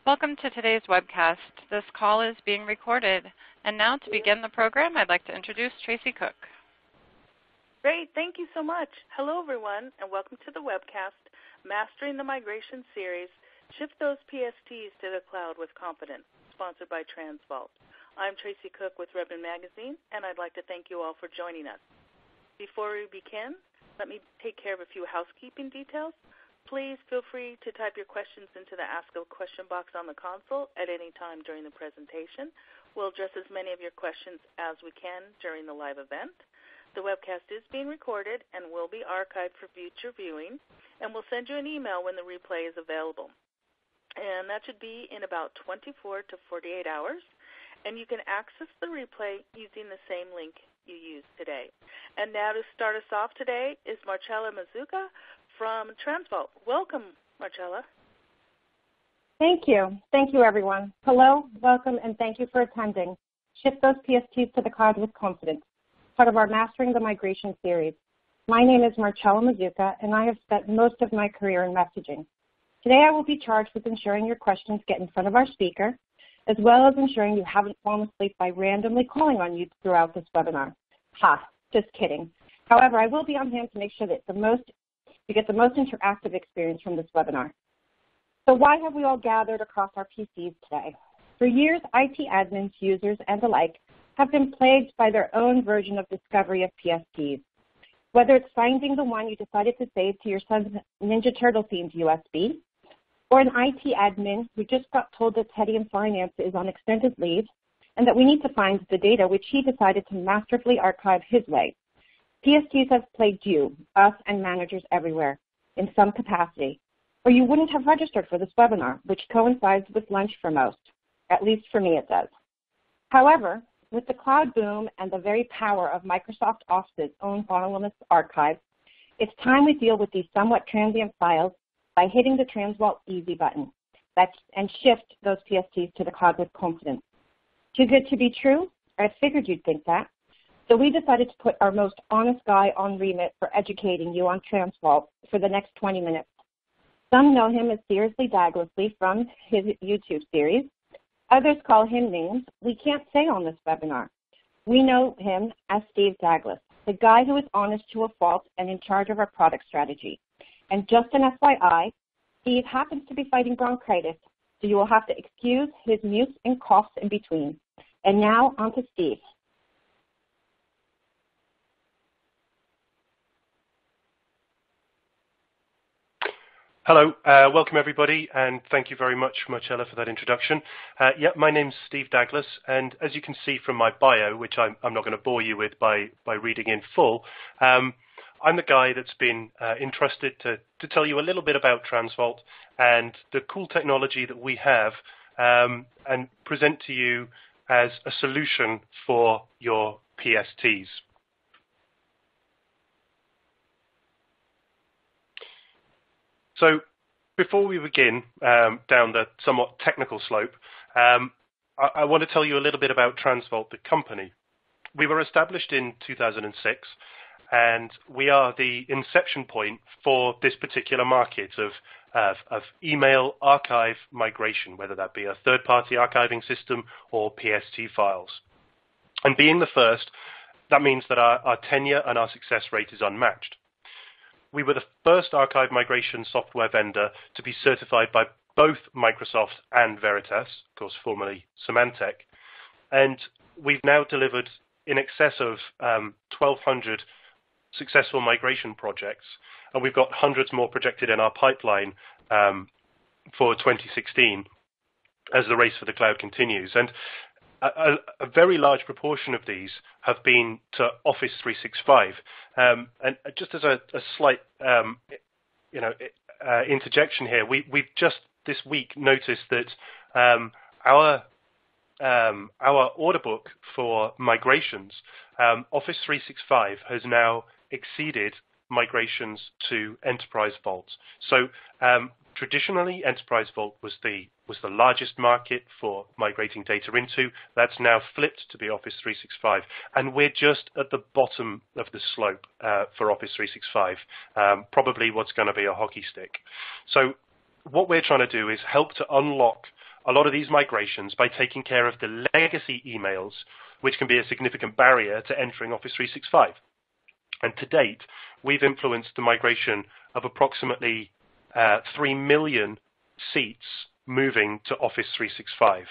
Welcome to today's webcast. This call is being recorded. And now to begin the program, I'd like to introduce Tracy Cook. Great. Thank you so much. Hello, everyone, and welcome to the webcast, Mastering the Migration Series, Shift Those PSTs to the Cloud with Confidence, sponsored by TransVault. I'm Tracy Cook with Rebin Magazine, and I'd like to thank you all for joining us. Before we begin, let me take care of a few housekeeping details. Please feel free to type your questions into the Ask a Question box on the console at any time during the presentation. We'll address as many of your questions as we can during the live event. The webcast is being recorded and will be archived for future viewing, and we'll send you an email when the replay is available. And that should be in about 24 to 48 hours, and you can access the replay using the same link you used today. And now to start us off today is Marcella Mazzucca from TransVault. Welcome, Marcella. Thank you. Thank you, everyone. Hello, welcome, and thank you for attending Shift Those PSTs to the Cloud with Confidence, part of our Mastering the Migration series. My name is Marcella Mazzucca, and I have spent most of my career in messaging. Today, I will be charged with ensuring your questions get in front of our speaker, as well as ensuring you haven't fallen asleep by randomly calling on you throughout this webinar. Ha, just kidding. However, I will be on hand to make sure that you get the most interactive experience from this webinar. So why have we all gathered across our PCs today? For years, IT admins, users, and the like have been plagued by their own version of discovery of PSTs. Whether it's finding the one you decided to save to your son's Ninja Turtle themed USB, or an IT admin who just got told that Teddy in finance is on extended leave and that we need to find the data which he decided to masterfully archive his way. PSTs have plagued you, us, and managers everywhere in some capacity, or you wouldn't have registered for this webinar, which coincides with lunch for most. At least for me it does. However, with the cloud boom and the very power of Microsoft Office's own voluminous archive, it's time we deal with these somewhat transient files by hitting the TransVault Easy button and shift those PSTs to the cloud with confidence. Too good to be true? I figured you'd think that. So we decided to put our most honest guy on remit for educating you on TransVault for the next 20 minutes. Some know him as Seriously Daglessly from his YouTube series. Others call him names we can't say on this webinar. We know him as Steve Dagless, the guy who is honest to a fault and in charge of our product strategy. And just an FYI, Steve happens to be fighting bronchitis, so you will have to excuse his mutes and coughs in between. And now on to Steve. Hello, welcome everybody, and thank you very much, Marcella, for that introduction. My name's Steve Dagless, and as you can see from my bio, which I'm not going to bore you with by reading in full, I'm the guy that's been entrusted to tell you a little bit about TransVault and the cool technology that we have, and present to you as a solution for your PSTs. So before we begin down the somewhat technical slope, I want to tell you a little bit about TransVault, the company. We were established in 2006, and we are the inception point for this particular market of email archive migration, whether that be a third-party archiving system or PST files. And being the first, that means that our tenure and our success rate is unmatched. We were the first archive migration software vendor to be certified by both Microsoft and Veritas, of course formerly Symantec, and we've now delivered in excess of 1,200 successful migration projects, and we've got hundreds more projected in our pipeline for 2016 as the race for the cloud continues. And a very large proportion of these have been to Office 365. And just as a slight interjection here, we've just this week noticed that our order book for migrations, Office 365 has now exceeded migrations to Enterprise Vault. So traditionally, Enterprise Vault was the largest market for migrating data into. That's now flipped to be Office 365, and we're just at the bottom of the slope for Office 365, probably what's going to be a hockey stick. So what we're trying to do is help to unlock a lot of these migrations by taking care of the legacy emails, which can be a significant barrier to entering Office 365. And to date, we've influenced the migration of approximately 3 million seats moving to Office 365.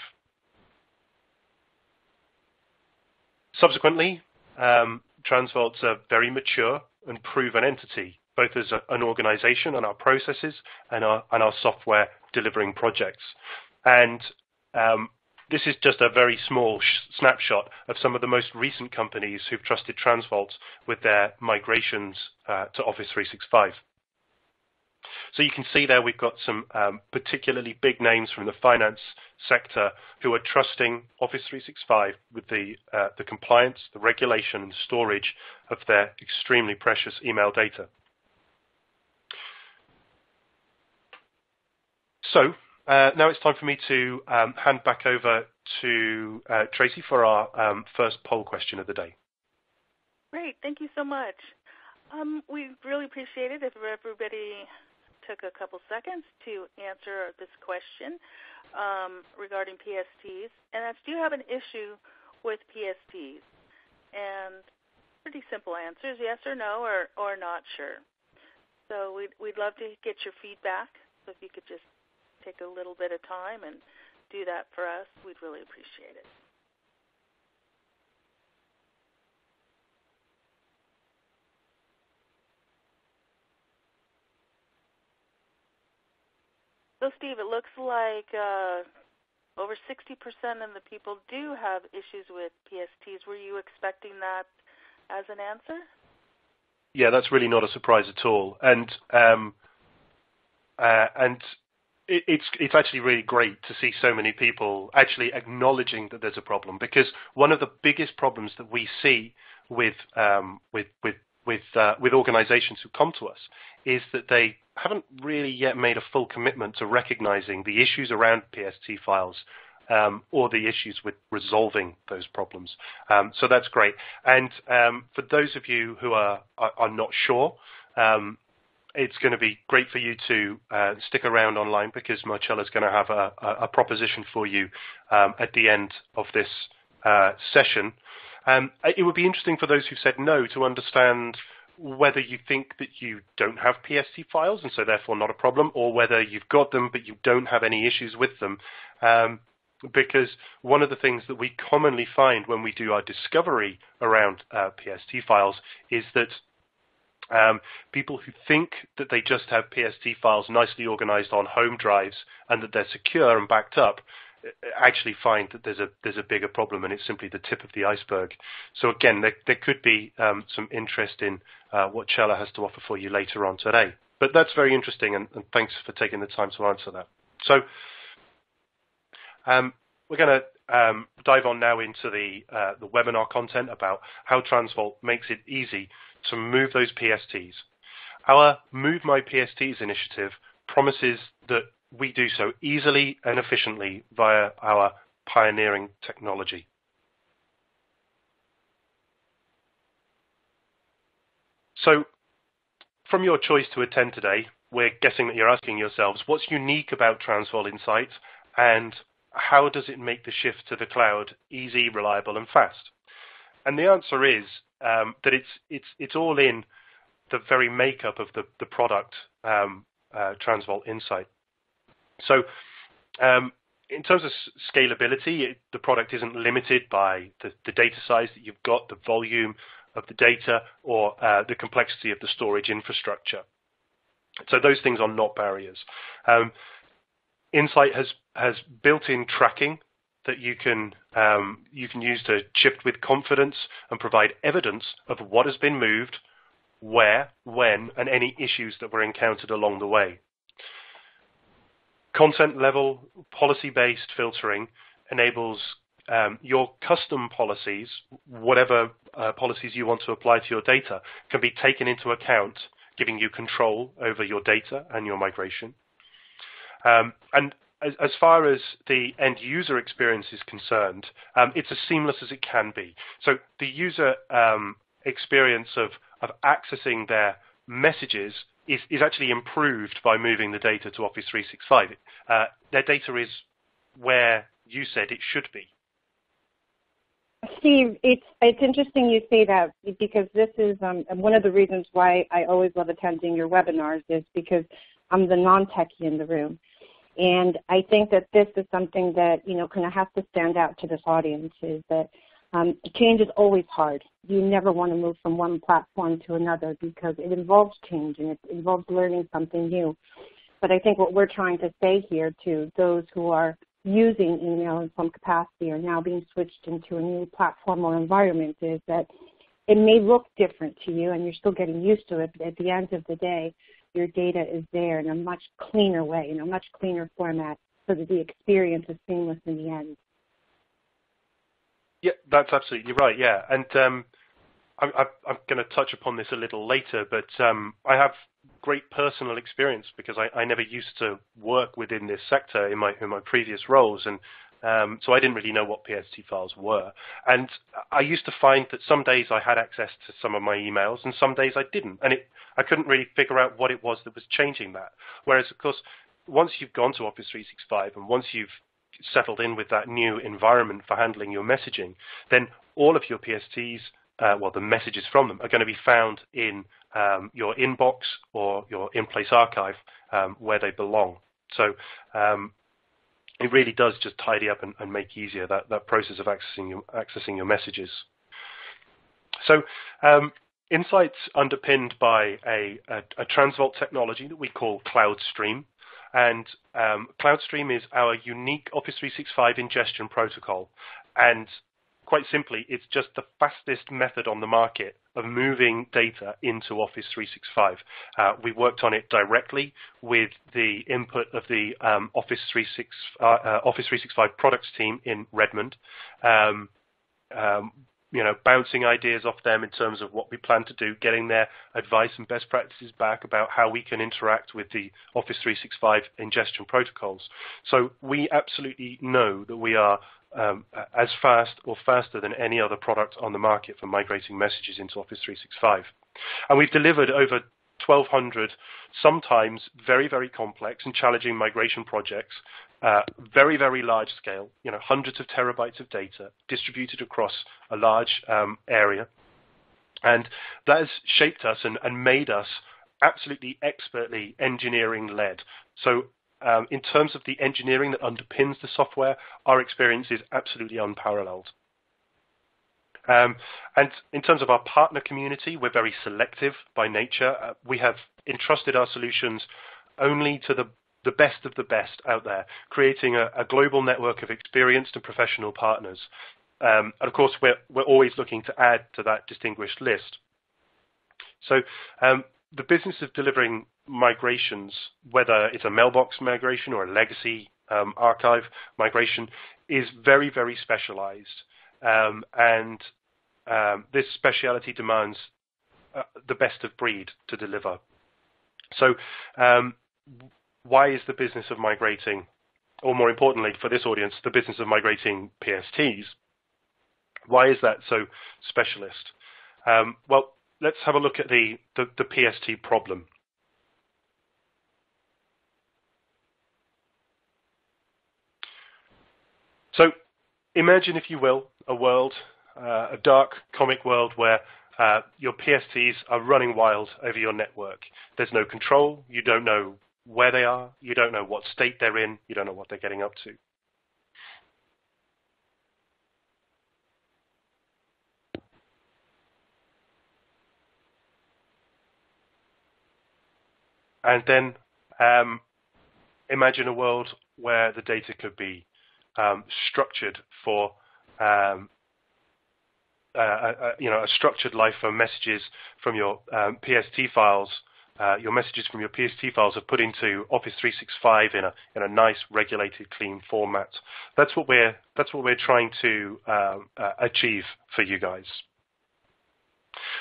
Subsequently, TransVault's a very mature and proven entity, both as an organization and our processes and our software delivering projects. And this is just a very small snapshot of some of the most recent companies who've trusted TransVault with their migrations to Office 365. So you can see there we've got some particularly big names from the finance sector who are trusting Office 365 with the compliance, the regulation and storage of their extremely precious email data. So now it's time for me to hand back over to Tracy for our first poll question of the day. Great, thank you so much. We'd really appreciate it if everybody took a couple seconds to answer this question regarding PSTs. And that's, do you have an issue with PSTs? And pretty simple answers, yes or no, or not sure. So we'd love to get your feedback. So if you could just take a little bit of time and do that for us, we'd really appreciate it. So, Steve, it looks like over 60% of the people do have issues with PSTs. Were you expecting that as an answer? Yeah, that's really not a surprise at all. And it's actually really great to see so many people actually acknowledging that there's a problem, because one of the biggest problems that we see with organizations who come to us is that they haven't really yet made a full commitment to recognizing the issues around PST files or the issues with resolving those problems. So that's great. And for those of you who are not sure, it's going to be great for you to stick around online, because Marcella's going to have a proposition for you at the end of this session. It would be interesting for those who said no to understand whether you think that you don't have PST files and so therefore not a problem, or whether you've got them but you don't have any issues with them. Because one of the things that we commonly find when we do our discovery around PST files is that people who think that they just have PST files nicely organized on home drives and that they're secure and backed up actually find that there's a bigger problem, and it's simply the tip of the iceberg. So again, there could be some interest in what Chella has to offer for you later on today. But that's very interesting, and thanks for taking the time to answer that. So we're going to dive on now into the webinar content about how TransVault makes it easy to move those PSTs. Our Move My PSTs initiative promises that we do so easily and efficiently via our pioneering technology. So, from your choice to attend today, we're guessing that you're asking yourselves, what's unique about TransVault Insights, and how does it make the shift to the cloud easy, reliable, and fast? And the answer is that it's all in the very makeup of the product, TransVault Insight. So in terms of scalability, the product isn't limited by the data size that you've got, the volume of the data, or the complexity of the storage infrastructure. So those things are not barriers. Insight has built-in tracking that you can use to shift with confidence and provide evidence of what has been moved, where, when, and any issues that were encountered along the way. Content-level, policy-based filtering enables your custom policies, whatever policies you want to apply to your data, can be taken into account, giving you control over your data and your migration. And as far as the end user experience is concerned, it's as seamless as it can be. So the user experience of accessing their messages is actually improved by moving the data to Office 365. Their data is where you said it should be? Steve, it's interesting you say that, because this is one of the reasons why I always love attending your webinars, is because I'm the non-techie in the room. And I think that this is something that, kind of has to stand out to this audience, is that change is always hard. You never want to move from one platform to another, because it involves change and it involves learning something new. But I think what we're trying to say here to those who are using email in some capacity or now being switched into a new platform or environment is that it may look different to you and you're still getting used to it, but at the end of the day, your data is there in a much cleaner way, in a much cleaner format, so that the experience is seamless in the end. Yeah, that's absolutely right, yeah. And I'm going to touch upon this a little later, but I have great personal experience because I never used to work within this sector in my previous roles, and so I didn't really know what PST files were. And I used to find that some days I had access to some of my emails and some days I didn't, and I couldn't really figure out what it was that was changing that. Whereas, of course, once you've gone to Office 365 and once you've settled in with that new environment for handling your messaging, then all of your PSTs, the messages from them, are going to be found in your inbox or your in-place archive where they belong. So it really does just tidy up and make easier that process of accessing your messages. So Insight's underpinned by a TransVault technology that we call CloudStream. And CloudStream is our unique Office 365 ingestion protocol. And quite simply, it's just the fastest method on the market of moving data into Office 365. We worked on it directly with the input of the Office 365 products team in Redmond. Bouncing ideas off them in terms of what we plan to do, getting their advice and best practices back about how we can interact with the Office 365 ingestion protocols. So we absolutely know that we are as fast or faster than any other product on the market for migrating messages into Office 365. And we've delivered over 1,200, sometimes very, very complex and challenging migration projects, very, very large scale, hundreds of terabytes of data distributed across a large area. And that has shaped us and made us absolutely expertly engineering-led. So in terms of the engineering that underpins the software, our experience is absolutely unparalleled. And in terms of our partner community, we're very selective by nature. We have entrusted our solutions only to the best of the best out there, creating a global network of experienced and professional partners. And of course, we're always looking to add to that distinguished list. So the business of delivering migrations, whether it's a mailbox migration or a legacy archive migration, is very, very specialized. And this speciality demands the best of breed to deliver. So why is the business of migrating, or more importantly for this audience, the business of migrating PSTs, why is that so specialist? Well, let's have a look at the PST problem. So imagine, if you will, a world, a dark comic world where your PSTs are running wild over your network. There's no control. You don't know where they are. You don't know what state they're in. You don't know what they're getting up to. And then imagine a world where the data could be structured for a structured life for messages from your PST files. Your messages from your PST files are put into Office 365 in a nice, regulated, clean format. That's what we're trying to achieve for you guys.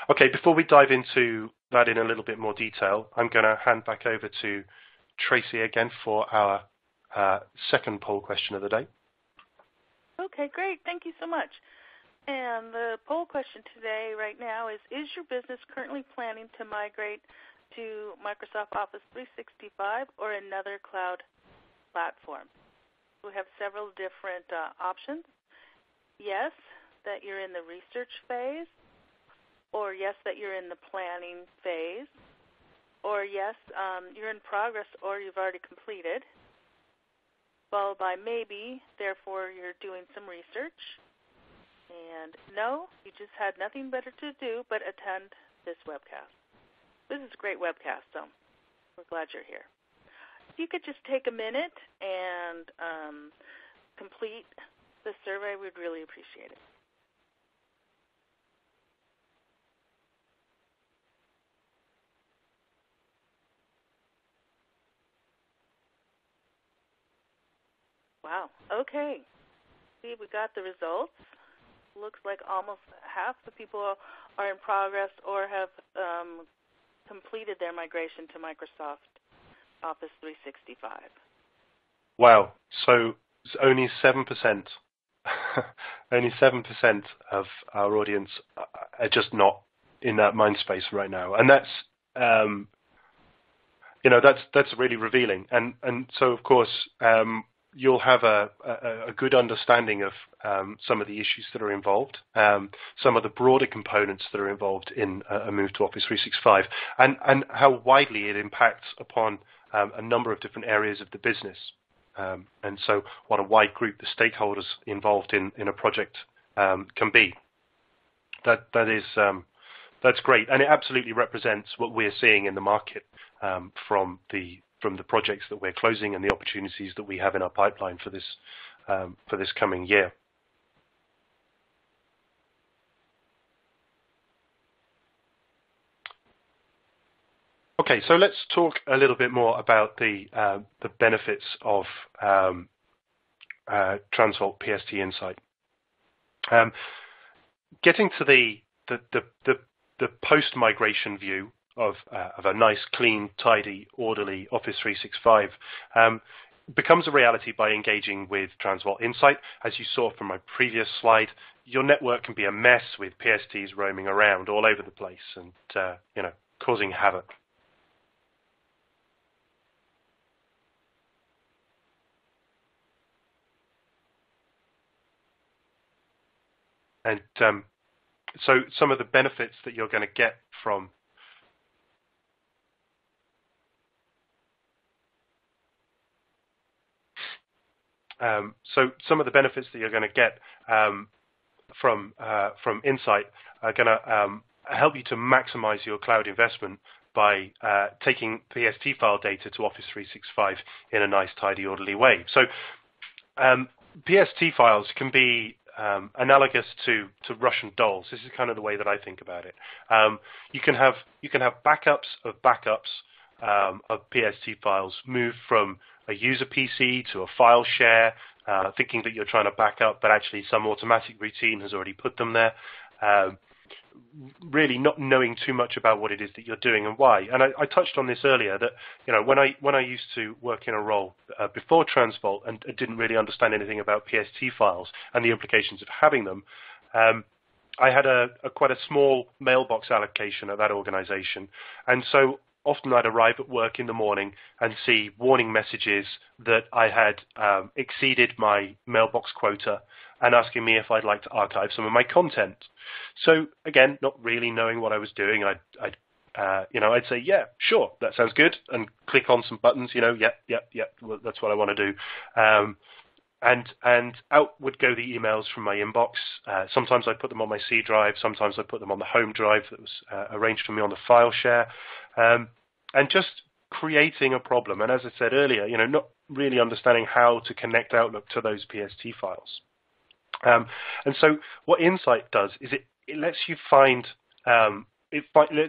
Okay, before we dive into that in a little bit more detail, I'm going to hand back over to Tracy again for our second poll question of the day. Okay, great. Thank you so much. And the poll question today right now is your business currently planning to migrate to Microsoft Office 365 or another cloud platform? we have several different options. Yes, that you're in the research phase, or yes, that you're in the planning phase, or yes, you're in progress or you've already completed, followed by maybe, therefore you're doing some research, and no, you just had nothing better to do but attend this webcast. This is a great webcast, so we're glad you're here. If you could just take a minute and complete the survey, we'd really appreciate it. Wow, okay. See, we got the results. Looks like almost half the people are in progress or have completed their migration to Microsoft Office 365. Wow. So it's only 7%. Only 7% of our audience are just not in that mind space right now, and that's that's really revealing. And so of course you'll have a good understanding of some of the issues that are involved, some of the broader components that are involved in a move to Office 365, and how widely it impacts upon a number of different areas of the business. And so what a wide group the stakeholders involved in a project can be. That's great, and it absolutely represents what we're seeing in the market from the projects that we're closing and the opportunities that we have in our pipeline for this coming year. Okay, so let's talk a little bit more about the benefits of TransVault PST Insight. Getting to the post-migration view of a nice, clean, tidy, orderly Office 365 becomes a reality by engaging with TransVault Insight. As you saw from my previous slide, your network can be a mess with PSTs roaming around all over the place and causing havoc. And so some of the benefits that you're going to get from from Insight are going to help you to maximize your cloud investment by taking PST file data to Office 365 in a nice, tidy, orderly way. So PST files can be analogous to Russian dolls. This is kind of the way that I think about it. You can have backups of backups of PST files move from a user PC to a file share, thinking that you're trying to back up, but actually some automatic routine has already put them there. Really not knowing too much about what it is that you're doing and why. And I touched on this earlier that when I used to work in a role before TransVault and didn't really understand anything about PST files and the implications of having them, I had quite a small mailbox allocation at that organization, and so often I'd arrive at work in the morning and see warning messages that I had exceeded my mailbox quota and asking me if I'd like to archive some of my content. So again, not really knowing what I was doing, I'd say, yeah, sure, that sounds good, and click on some buttons, yep, well, that's what I want to do. And out would go the emails from my inbox. Sometimes I put them on my C drive, sometimes I put them on the home drive that was arranged for me on the file share. And just creating a problem. And as I said earlier, not really understanding how to connect Outlook to those PST files. And so what Insight does is it lets you find it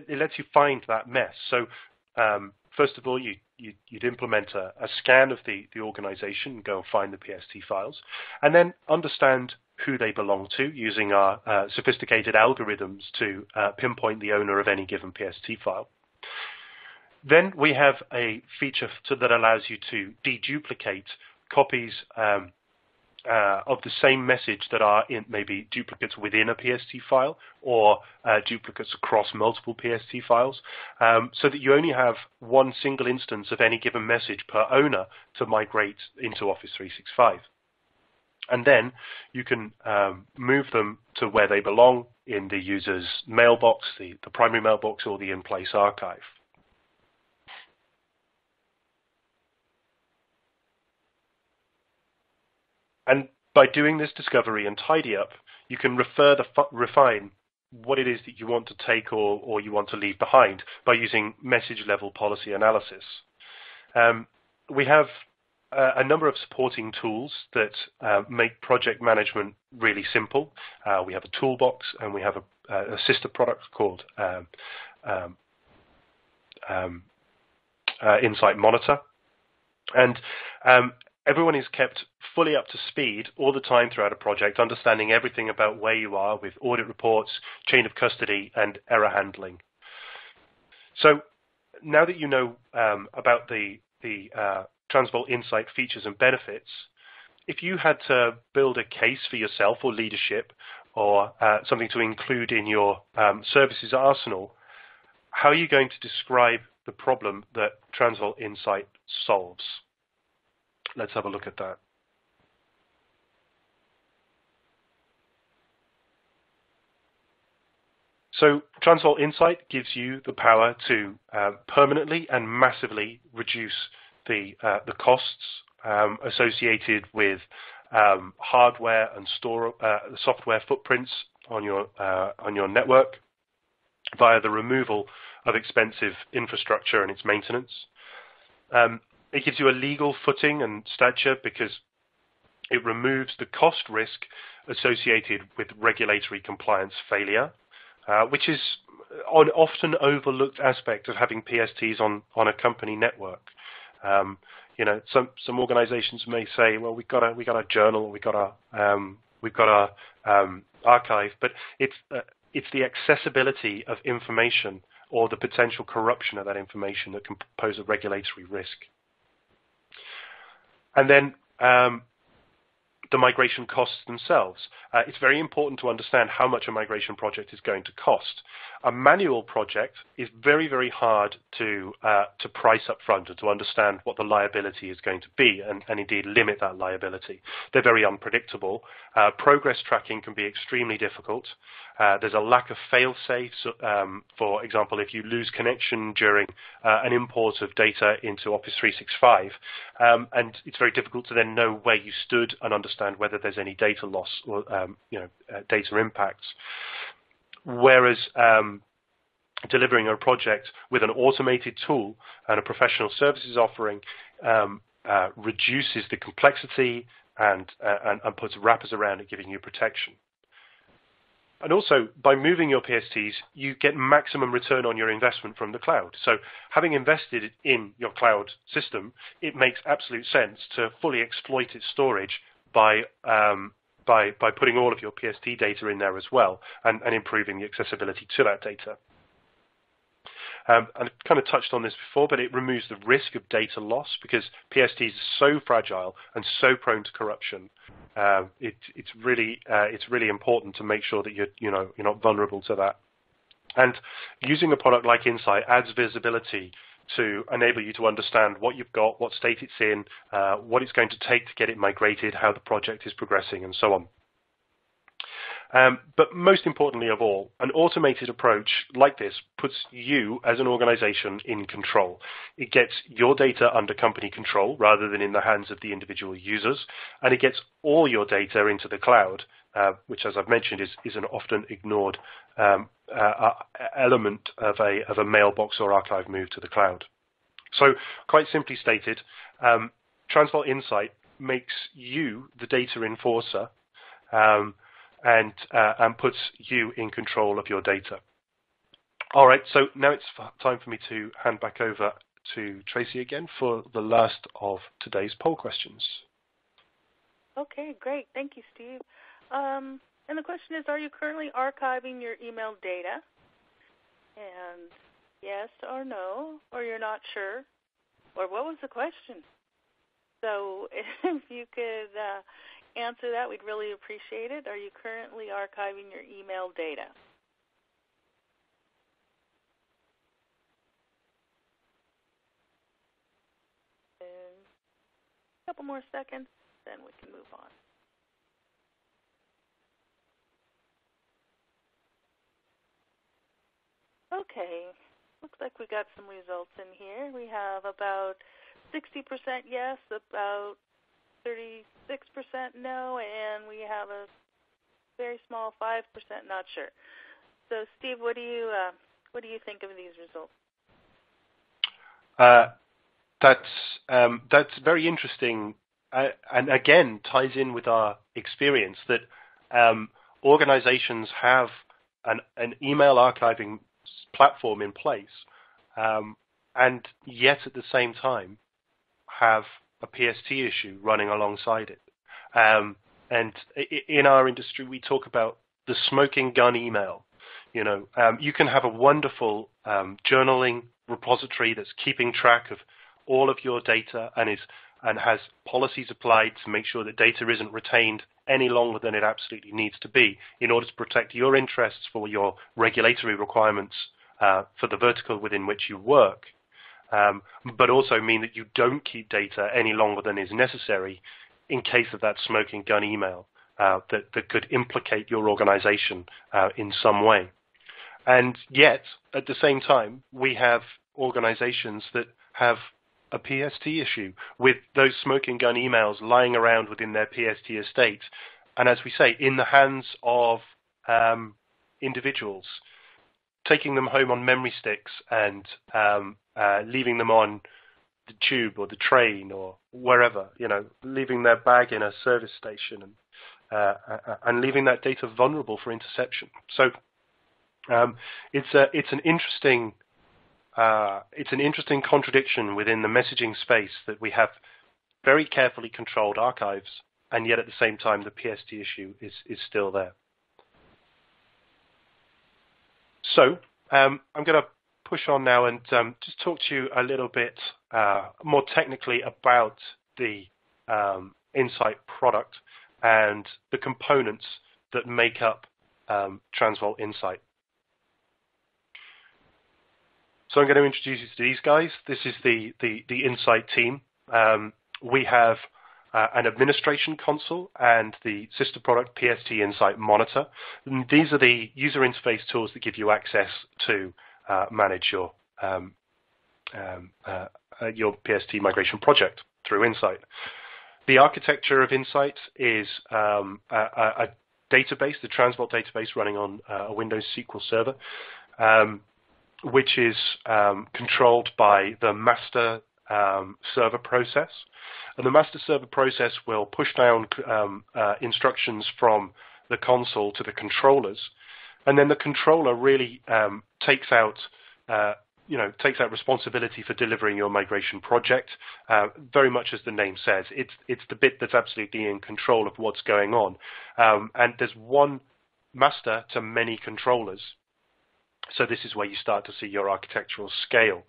lets you find that mess. So first of all, you'd implement a scan of the organization and go and find the PST files, and then understand who they belong to using our sophisticated algorithms to pinpoint the owner of any given PST file. Then we have a feature that allows you to deduplicate copies of the same message that are in maybe duplicates within a PST file or duplicates across multiple PST files, so that you only have one single instance of any given message per owner to migrate into Office 365. And then you can move them to where they belong in the user's mailbox, the primary mailbox, or the in-place archive. And by doing this discovery and tidy up, you can refine what it is that you want to take or you want to leave behind by using message-level policy analysis. We have a number of supporting tools that make project management really simple. We have a toolbox, and we have a sister product called Insight Monitor. And everyone is kept fully up to speed all the time throughout a project, understanding everything about where you are with audit reports, chain of custody, and error handling. So now that you know about the TransVault Insight features and benefits, if you had to build a case for yourself or leadership or something to include in your services arsenal, how are you going to describe the problem that TransVault Insight solves? Let's have a look at that. So TransVault Insight gives you the power to permanently and massively reduce the costs associated with hardware and software footprints on your network via the removal of expensive infrastructure and its maintenance. It gives you a legal footing and stature because it removes the cost risk associated with regulatory compliance failure, which is an often overlooked aspect of having PSTs on a company network. You know, some organizations may say, well, we got a journal, we've got a archive, but it's the accessibility of information or the potential corruption of that information that can pose a regulatory risk. And then the migration costs themselves. It's very important to understand how much a migration project is going to cost. A manual project is very, very hard to price up front and to understand what the liability is going to be and indeed limit that liability. They're very unpredictable. Progress tracking can be extremely difficult. There's a lack of fail-safes. For example, if you lose connection during an import of data into Office 365, and it's very difficult to then know where you stood and understand whether there's any data loss or data impacts. Whereas delivering a project with an automated tool and a professional services offering reduces the complexity and puts wrappers around it, giving you protection. And also, by moving your PSTs, you get maximum return on your investment from the cloud. So having invested in your cloud system, it makes absolute sense to fully exploit its storage by putting all of your PST data in there as well and improving the accessibility to that data. And I kind of touched on this before, but it removes the risk of data loss because PSTs are so fragile and so prone to corruption. It's really important to make sure that you're not vulnerable to that. And using a product like Insight adds visibility to enable you to understand what you've got, what state it's in, what it's going to take to get it migrated, how the project is progressing, and so on. But most importantly of all, an automated approach like this puts you as an organization in control. It gets your data under company control rather than in the hands of the individual users, and it gets all your data into the cloud, which, as I've mentioned, is an often ignored element of a mailbox or archive move to the cloud. So, quite simply stated, TransVault Insight makes you the data enforcer and puts you in control of your data. All right, so now it's time for me to hand back over to Tracy again for the last of today's poll questions. Okay, great. Thank you, Steve. And the question is, are you currently archiving your email data? And yes or no, or you're not sure? Or what was the question? So if you could answer that, we'd really appreciate it. Are you currently archiving your email data? And a couple more seconds, then we can move on. Okay, looks like we got some results in here. We have about 60% yes, about 36% no, and we have a very small 5% not sure. So, Steve, what do you think of these results? That's very interesting, and again ties in with our experience that organizations have an email archiving platform in place, and yet at the same time have a PST issue running alongside it. And in our industry, we talk about the smoking gun email. You can have a wonderful journaling repository that's keeping track of all of your data and has policies applied to make sure that data isn't retained any longer than it absolutely needs to be in order to protect your interests for your regulatory requirements for the vertical within which you work, but also mean that you don't keep data any longer than is necessary in case of that smoking gun email that could implicate your organization in some way. And yet, at the same time, we have organizations that have a PST issue with those smoking gun emails lying around within their PST estate, and as we say, in the hands of individuals, taking them home on memory sticks and leaving them on the tube or the train or wherever, leaving their bag in a service station and leaving that data vulnerable for interception. So it's an interesting contradiction within the messaging space that we have very carefully controlled archives, and yet at the same time the PST issue is still there. So I'm going to push on now and just talk to you a little bit more technically about the Insight product and the components that make up TransVault Insight. So I'm going to introduce you to these guys. This is the Insight team. We have an administration console and the sister product PST Insight Monitor. And these are the user interface tools that give you access to manage your PST migration project through Insight. The architecture of Insight is a database, the TransVault database running on a Windows SQL server, which is controlled by the master server process. And the master server process will push down instructions from the console to the controllers, and then the controller really takes out responsibility for delivering your migration project. Very much as the name says, it's the bit that's absolutely in control of what's going on. And there's one master to many controllers. So this is where you start to see your architectural scale.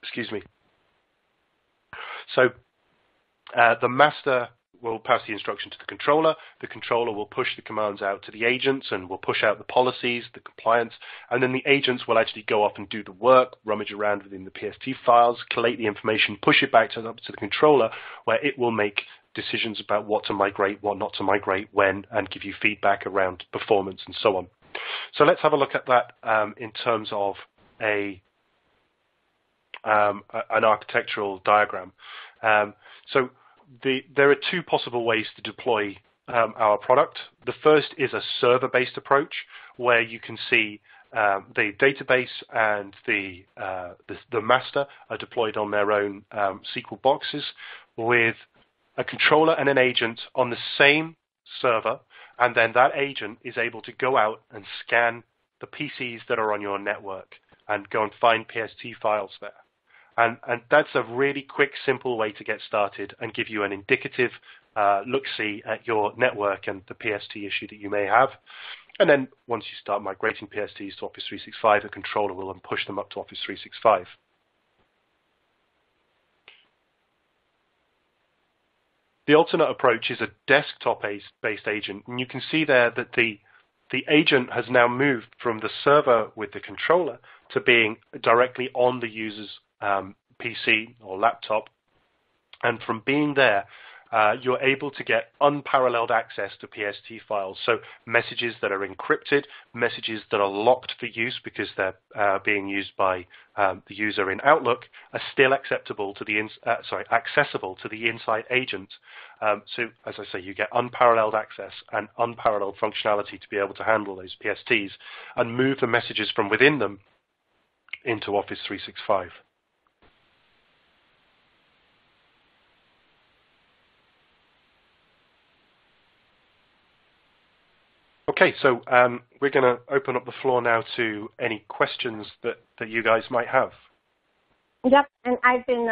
Excuse me. So the master will pass the instruction to the controller will push the commands out to the agents and will push out the policies, the compliance, and then the agents will actually go off and do the work, rummage around within the PST files, collate the information, push it back to the controller, where it will make decisions about what to migrate, what not to migrate, when, and give you feedback around performance and so on. So let's have a look at that in terms of an architectural diagram. So there are two possible ways to deploy our product. The first is a server-based approach, where you can see the database and the master are deployed on their own SQL boxes with a controller and an agent on the same server, and then that agent is able to go out and scan the PCs that are on your network and go and find PST files there. And that's a really quick, simple way to get started and give you an indicative look-see at your network and the PST issue that you may have. And then once you start migrating PSTs to Office 365, the controller will then push them up to Office 365. The alternate approach is a desktop-based agent, and you can see there that the agent has now moved from the server with the controller to being directly on the user's PC or laptop. And from being there, you're able to get unparalleled access to PST files. So messages that are encrypted, messages that are locked for use because they're being used by the user in Outlook, are still accessible to the inside agent. So as I say, you get unparalleled access and unparalleled functionality to be able to handle those PSTs and move the messages from within them into Office 365. Okay, so we're going to open up the floor now to any questions that you guys might have. Yep, and I've been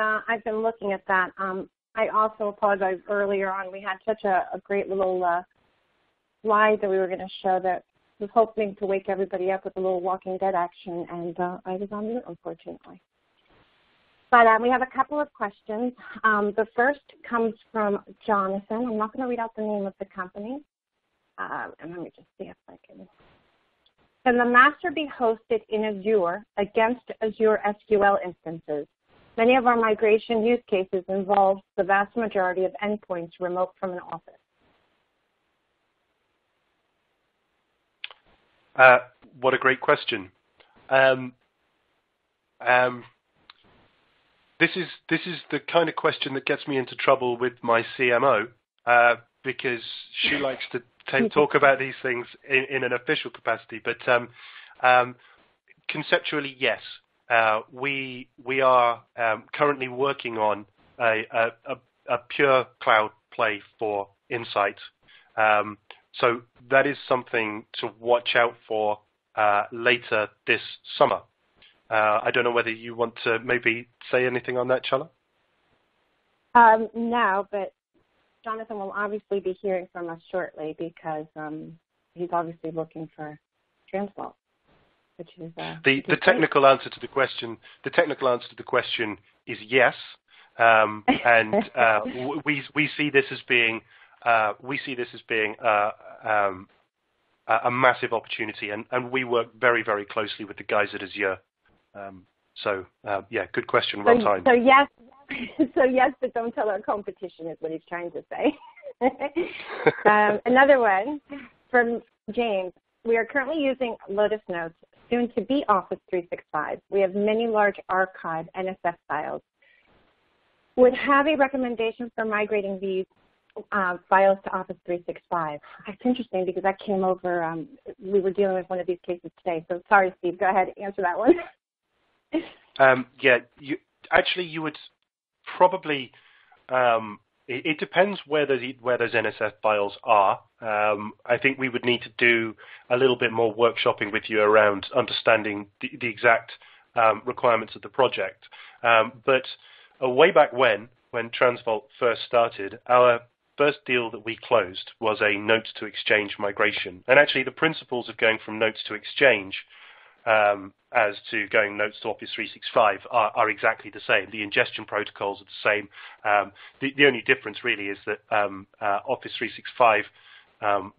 looking at that. I also apologize earlier on. We had such a great little slide that we were going to show that was hoping to wake everybody up with a little Walking Dead action, and I was on mute, unfortunately. But we have a couple of questions. The first comes from Jonathan. I'm not going to read out the name of the company. And let me just see if I can. Can the master be hosted in Azure against Azure SQL instances? Many of our migration use cases involve the vast majority of endpoints remote from an office. What a great question. This is the kind of question that gets me into trouble with my CMO because she likes to talk about these things in an official capacity. But conceptually, yes. We are currently working on a pure cloud play for Insight. So that is something to watch out for later this summer. I don't know whether you want to maybe say anything on that, Chella? No, but Jonathan will obviously be hearing from us shortly because he's obviously looking for TransVault, which is the technical answer to the question. The technical answer to the question is yes, and we see this as being a massive opportunity, and we work very, very closely with the guys at Azure. Yeah, good question. Well timed. So yes. So yes, but don't tell our competition is what he's trying to say. Another one from James. We are currently using Lotus Notes, soon to be Office 365. We have many large archive NSF files. Would have a recommendation for migrating these files to Office 365? It's interesting because that came over, we were dealing with one of these cases today. So sorry, Steve, go ahead, answer that one. Yeah, you would probably, it depends where those NSF files are. I think we would need to do a little bit more workshopping with you around understanding the exact requirements of the project. But way back when TransVault first started, our first deal that we closed was a Notes to Exchange migration. And actually the principles of going from Notes to Exchange as to going Notes to Office 365 are exactly the same. The ingestion protocols are the same. The only difference really is that Office 365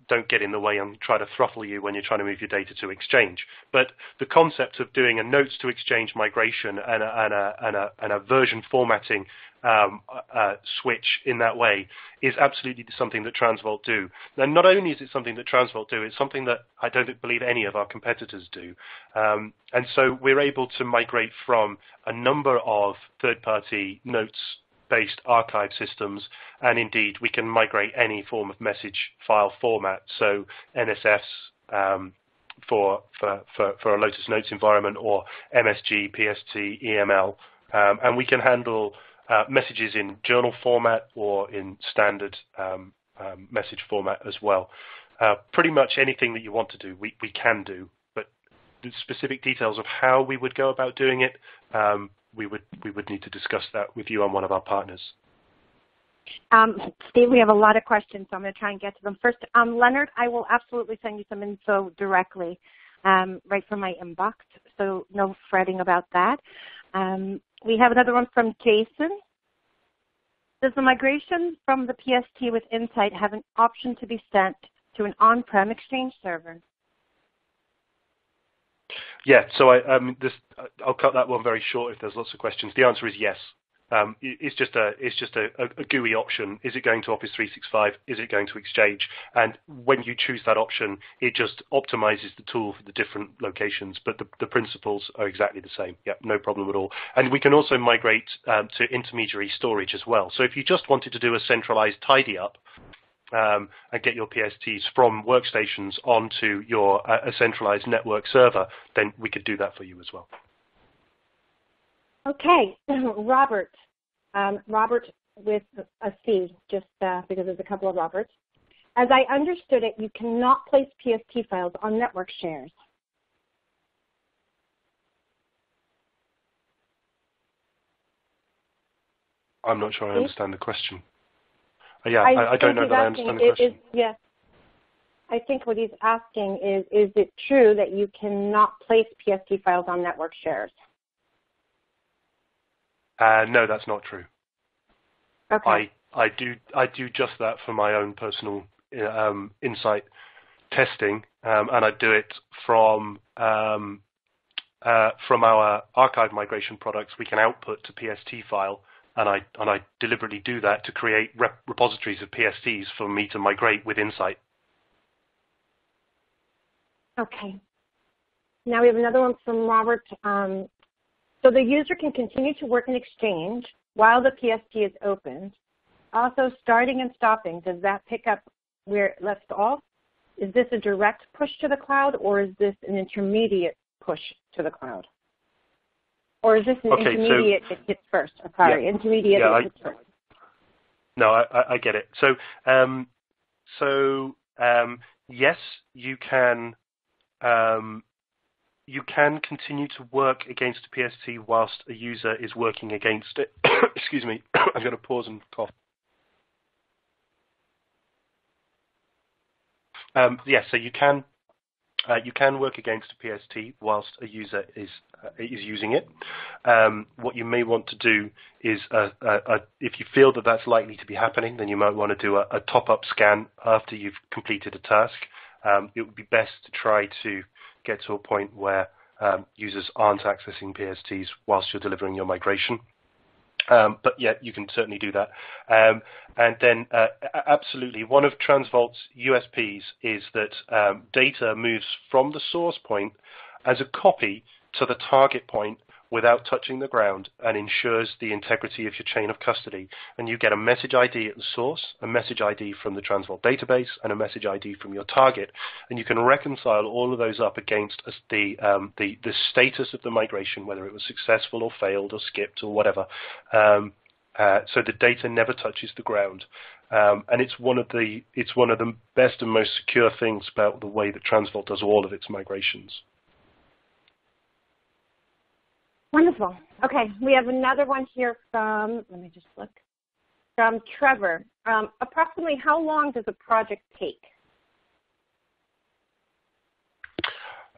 don't get in the way and try to throttle you when you're trying to move your data to Exchange. But the concept of doing a Notes to Exchange migration and a version formatting switch in that way is absolutely something that TransVault do. And not only is it something that TransVault do, it's something that I don't believe any of our competitors do. And so we're able to migrate from a number of third-party notes-based archive systems, and indeed we can migrate any form of message file format. So NSFs for a Lotus Notes environment, or MSG, PST, EML, and we can handle messages in journal format or in standard message format as well. Pretty much anything that you want to do, we can do, but the specific details of how we would go about doing it, we would need to discuss that with you and one of our partners. Steve, we have a lot of questions, so I'm going to try and get to them. First, Leonard, I will absolutely send you some info directly right from my inbox, so no fretting about that. We have another one from Jason. Does the migration from the PST with Insight have an option to be sent to an on-prem Exchange server? Yeah, so I'll cut that one very short if there's lots of questions. The answer is yes. It's just a GUI option. Is it going to Office 365? Is it going to Exchange? And when you choose that option, it just optimizes the tool for the different locations. But the principles are exactly the same. Yeah, no problem at all. And we can also migrate to intermediary storage as well. So if you just wanted to do a centralized tidy up, and get your PSTs from workstations onto your a centralized network server, then we could do that for you as well. Okay, Robert. Robert with a C, just because there's a couple of Roberts. As I understood it, you cannot place PST files on network shares. I'm not sure I understand the question. Yeah, I don't know that I understand the question. Yes. I think what he's asking is it true that you cannot place PST files on network shares? No, that's not true. Okay. I do just that for my own personal Insight testing, and I do it from our archive migration products. We can output to PST file. And I deliberately do that to create repositories of PSTs for me to migrate with Insight. Okay. Now we have another one from Robert. So the user can continue to work in Exchange while the PST is opened. Also, starting and stopping, does that pick up where it left off? Is this a direct push to the cloud, or is this an intermediate push to the cloud? Or is this an intermediate that hits first? Sorry, intermediate that hits first. No, I get it. So, yes, you can continue to work against a PST whilst a user is working against it. Excuse me, I'm going to pause and cough. Yes, so you can work against a PST whilst a user is using it. What you may want to do is, if you feel that that's likely to be happening, then you might want to do a top-up scan after you've completed a task. It would be best to try to get to a point where users aren't accessing PSTs whilst you're delivering your migration. But yeah, you can certainly do that. And then absolutely, one of TransVault's USPs is that data moves from the source point as a copy to the target point without touching the ground and ensures the integrity of your chain of custody. And you get a message ID at the source, a message ID from the TransVault database, and a message ID from your target. And you can reconcile all of those up against the status of the migration, whether it was successful or failed or skipped or whatever. So the data never touches the ground. And it's one of the best and most secure things about the way that TransVault does all of its migrations. Wonderful. Okay, we have another one here from, let me just look, from Trevor. Approximately how long does a project take?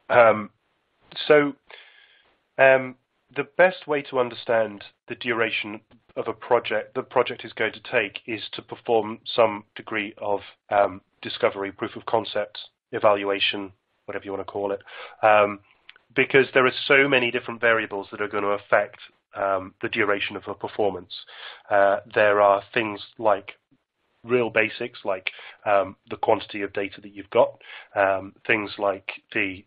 The best way to understand the duration of a project the project is going to take is to perform some degree of discovery, proof of concept, evaluation, whatever you want to call it. Because there are so many different variables that are going to affect the duration of a performance. There are things like real basics, like the quantity of data that you've got, things like the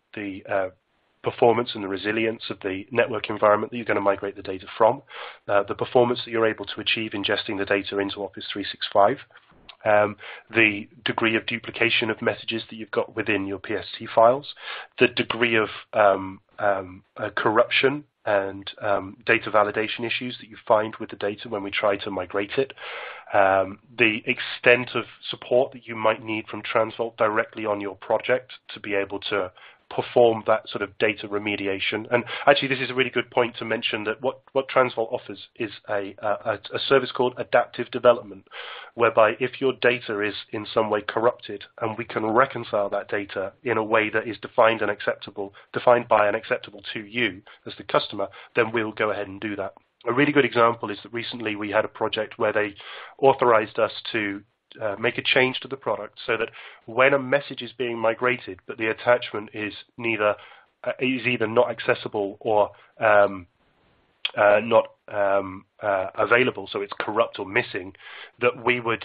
performance and the resilience of the network environment that you're going to migrate the data from, the performance that you're able to achieve ingesting the data into Office 365, the degree of duplication of messages that you've got within your PST files, the degree of corruption and data validation issues that you find with the data when we try to migrate it, the extent of support that you might need from TransVault directly on your project to be able to perform that sort of data remediation. And actually, this is a really good point to mention that what TransVault offers is a service called adaptive development, whereby if your data is in some way corrupted and we can reconcile that data in a way that is defined by and acceptable to you as the customer, then we'll go ahead and do that. A really good example is that recently we had a project where they authorized us to make a change to the product so that when a message is being migrated, but the attachment is either not accessible or not available, so it's corrupt or missing, that we would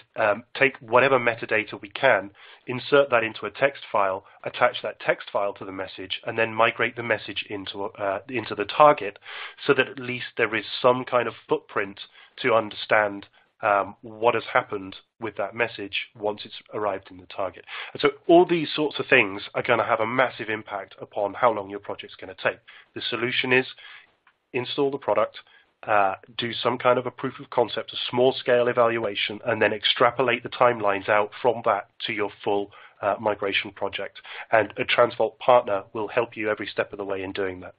take whatever metadata we can, insert that into a text file, attach that text file to the message, and then migrate the message into the target, so that at least there is some kind of footprint to understand what has happened with that message once it's arrived in the target. And so all these sorts of things are going to have a massive impact upon how long your project's going to take. The solution is install the product, do some kind of a proof of concept, a small-scale evaluation, and then extrapolate the timelines out from that to your full migration project. And a TransVault partner will help you every step of the way in doing that.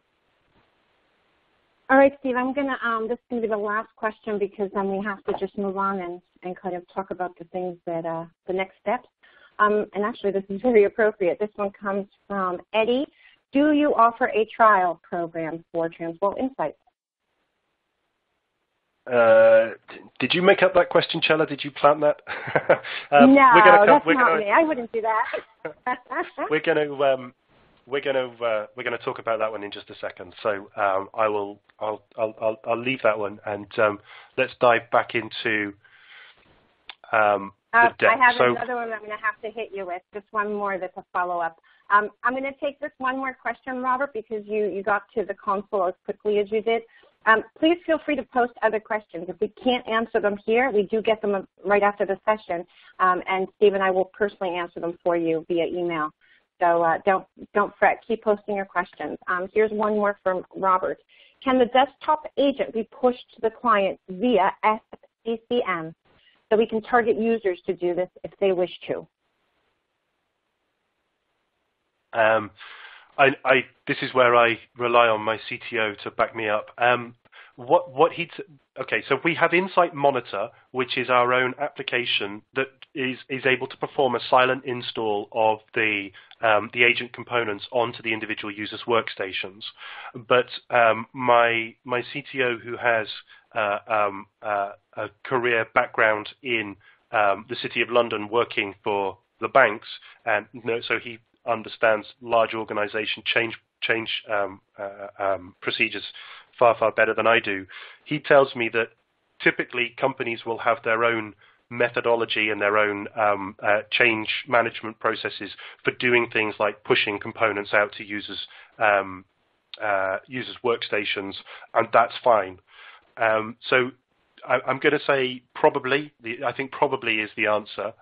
All right, Steve, I'm going to, this is going to be the last question because then we have to just move on and kind of talk about the things that, the next steps. And actually, this is very appropriate. This one comes from Eddie. Do you offer a trial program for TransVault Insights? Did you make up that question, Chella? Did you plant that? No, that's not me. I wouldn't do that. We're going to talk about that one in just a second. So I'll leave that one and let's dive back into the depth. I have another one I'm going to have to hit you with. Just one more that's a follow-up. I'm going to take this one more question, Robert, because you got to the console as quickly as you did. Please feel free to post other questions. If we can't answer them here, we do get them right after the session, and Steve and I will personally answer them for you via email. So don't fret. Keep posting your questions. Here's one more from Robert. Can the desktop agent be pushed to the client via SCCM so we can target users to do this if they wish to? This is where I rely on my CTO to back me up. Okay, so we have Insight Monitor, which is our own application that is able to perform a silent install of the agent components onto the individual users' workstations. But my CTO, who has a career background in the City of London working for the banks, and so he understands large organization change procedures far better than I do. He tells me that typically companies will have their own methodology and their own change management processes for doing things like pushing components out to users' workstations, and that's fine. So I'm going to say probably. I think probably is the answer.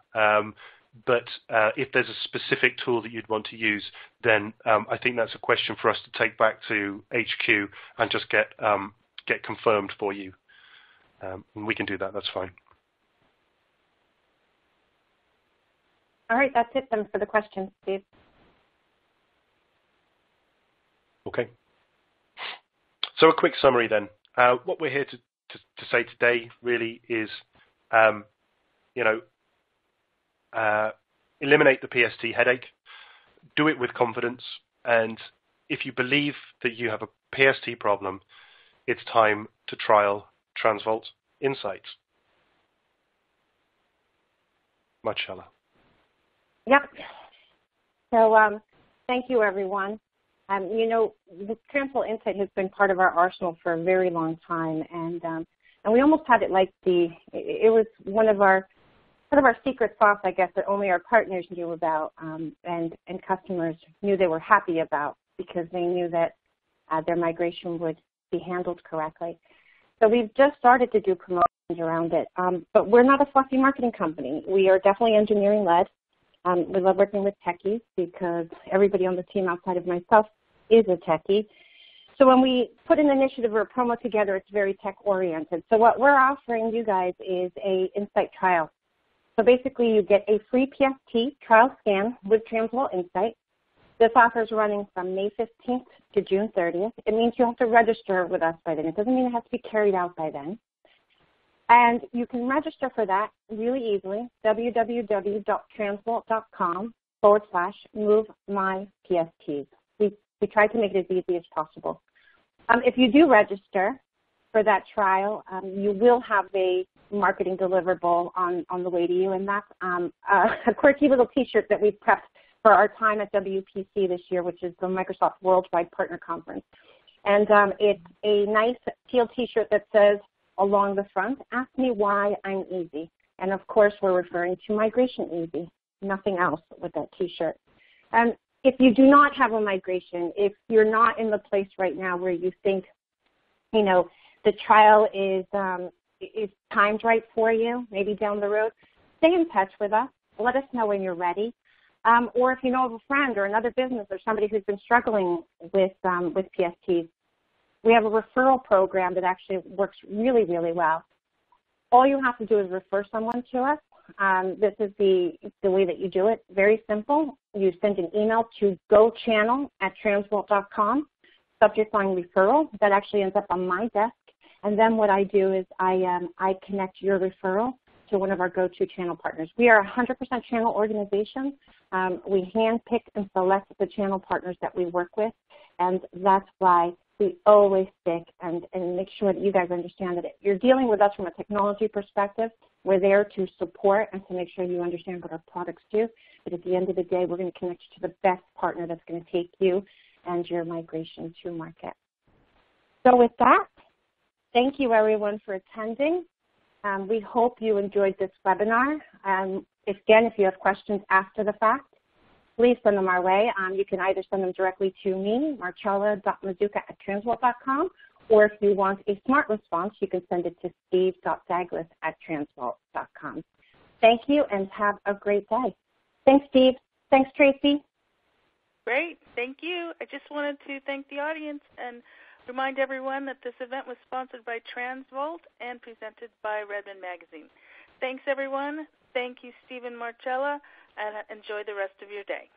But if there's a specific tool that you'd want to use, then I think that's a question for us to take back to HQ and just get confirmed for you. And we can do that. That's fine. All right, that's it then for the questions, Steve. Okay. So a quick summary then. What we're here to say today really is, eliminate the PST headache, do it with confidence, and if you believe that you have a PST problem, it's time to trial TransVault Insights. Marcella. Yep. So thank you, everyone. The TransVault Insight has been part of our arsenal for a very long time, and we almost had it like it was one of our secret sauce, I guess, that only our partners knew about, and customers knew they were happy about because they knew that their migration would be handled correctly. So we've just started to do promotions around it, but we're not a fluffy marketing company. We are definitely engineering-led. We love working with techies because everybody on the team outside of myself is a techie. So when we put an initiative or a promo together, it's very tech-oriented. So what we're offering you guys is a Insight trial. So basically, you get a free PST trial scan with TransVault Insight. This offer is running from May 15th to June 30th. It means you have to register with us by then. It doesn't mean it has to be carried out by then. And you can register for that really easily, www.transvault.com/movemypsts. We try to make it as easy as possible. If you do register, for that trial. You will have a marketing deliverable on the way to you, and that's a quirky little T-shirt that we've prepped for our time at WPC this year, which is the Microsoft Worldwide Partner Conference. And it's a nice teal T-shirt that says along the front, "Ask me why I'm easy." And of course, we're referring to Migration Easy, nothing else with that T-shirt. If you do not have a migration, if you're not in the place right now where you think, you know, the trial is timed right for you, maybe down the road, stay in touch with us. Let us know when you're ready. Or if you know of a friend or another business or somebody who's been struggling with PSTs, we have a referral program that actually works really, really well. All you have to do is refer someone to us. This is the way that you do it. Very simple. You send an email to gochannel@transvault.com, subject line referral. That actually ends up on my desk. And then what I do is I connect your referral to one of our go-to channel partners. We are a 100% channel organization. We handpick and select the channel partners that we work with, and that's why we always stick and make sure that you guys understand that you're dealing with us from a technology perspective. We're there to support and to make sure you understand what our products do. But at the end of the day, we're going to connect you to the best partner that's going to take you and your migration to market. So with that, thank you everyone for attending. We hope you enjoyed this webinar. Again, if you have questions after the fact, please send them our way. You can either send them directly to me, marcella.mazzucca@transvault.com, or if you want a smart response, you can send it to steve.dagless@transvault.com. Thank you and have a great day. Thanks, Steve. Thanks, Tracy. Great. Thank you. I just wanted to thank the audience and remind everyone that this event was sponsored by TransVault and presented by Redmond Magazine. Thanks, everyone. Thank you, Steve and Marcella, and enjoy the rest of your day.